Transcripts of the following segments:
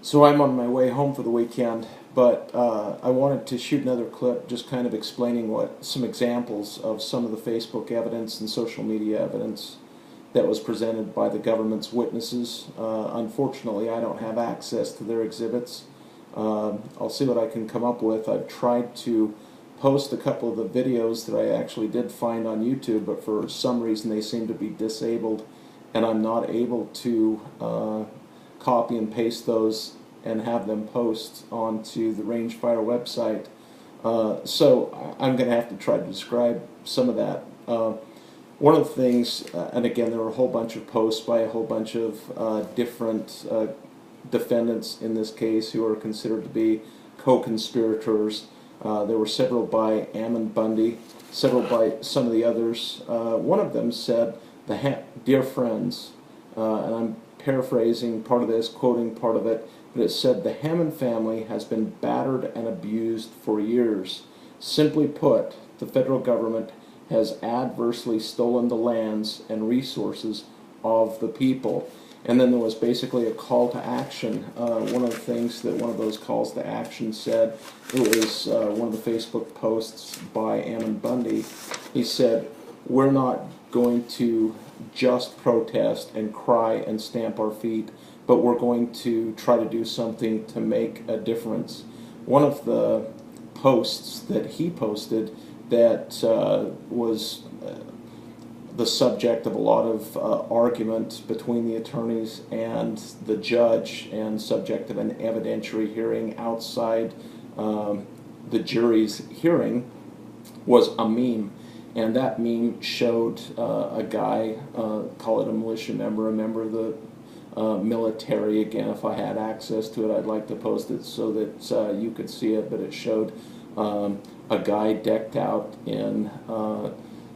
So I'm on my way home for the weekend, but I wanted to shoot another clip just kind of explaining what some examples of some of the Facebook evidence and social media evidence that was presented by the government's witnesses. Unfortunately, I don't have access to their exhibits. I'll see what I can come up with. I've tried to post a couple of the videos that I actually did find on YouTube, but for some reason they seem to be disabled, and I'm not able to copy and paste those and have them post onto the Rangefire website. So I'm going to have to try to describe some of that. One of the things, and again, there were a whole bunch of posts by a whole bunch of different defendants in this case who are considered to be co-conspirators. There were several by Ammon Bundy, several by some of the others. One of them said, "Dear friends," and I'm paraphrasing part of this, quoting part of it, but it said, "The Hammond family has been battered and abused for years. Simply put, the federal government has adversely stolen the lands and resources of the people." And then there was basically a call to action. One of the things that one of those calls to action said, it was one of the Facebook posts by Ammon Bundy. He said, "We're not going to just protest and cry and stamp our feet, but we're going to try to do something to make a difference." One of the posts that he posted that was the subject of a lot of argument between the attorneys and the judge, and subject of an evidentiary hearing outside the jury's hearing, was a meme. And that meme showed a guy, call it a militia member, a member of the military. Again, if I had access to it, I'd like to post it so that you could see it, but it showed a guy decked out in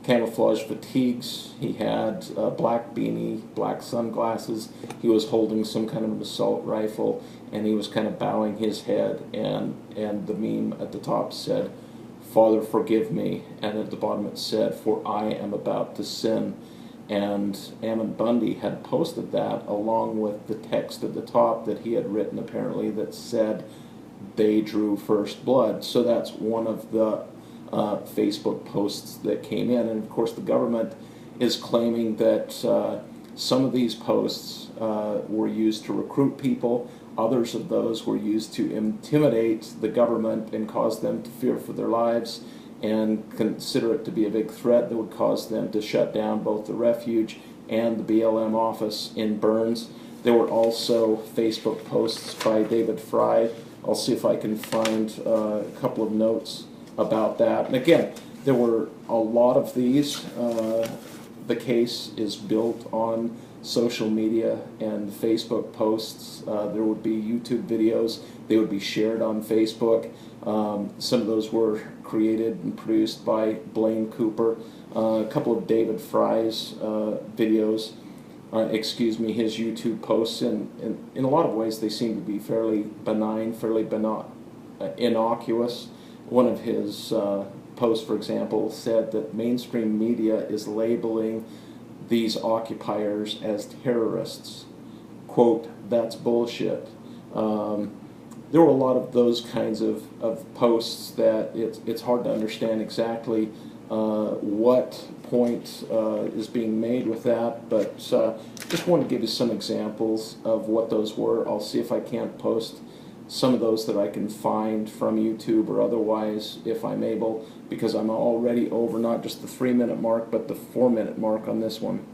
camouflage fatigues. He had a black beanie, black sunglasses. He was holding some kind of an assault rifle, and he was kind of bowing his head, and the meme at the top said, "Father, forgive me," and at the bottom it said, "For I am about to sin." And Ammon Bundy had posted that along with the text at the top that he had written, apparently, that said, "They drew first blood." So that's one of the Facebook posts that came in. And of course the government is claiming that some of these posts were used to recruit people. Others of those were used to intimidate the government and cause them to fear for their lives and consider it to be a big threat that would cause them to shut down both the refuge and the BLM office in Burns. There were also Facebook posts by David Fry. I'll see if I can find a couple of notes about that. And again, there were a lot of these. The case is built on social media and Facebook posts. There would be YouTube videos. They would be shared on Facebook. Some of those were created and produced by Blaine Cooper. A couple of David Fry's videos, his YouTube posts, and in a lot of ways they seem to be fairly benign, fairly innocuous. One of his posts, for example, said that mainstream media is labeling these occupiers as terrorists. Quote, "That's bullshit." There were a lot of those kinds of posts that it's hard to understand exactly what point is being made with that, but just want to give you some examples of what those were. I'll see if I can't post some of those that I can find from YouTube or otherwise, if I'm able, because I'm already over not just the 3-minute mark but the 4-minute mark on this one.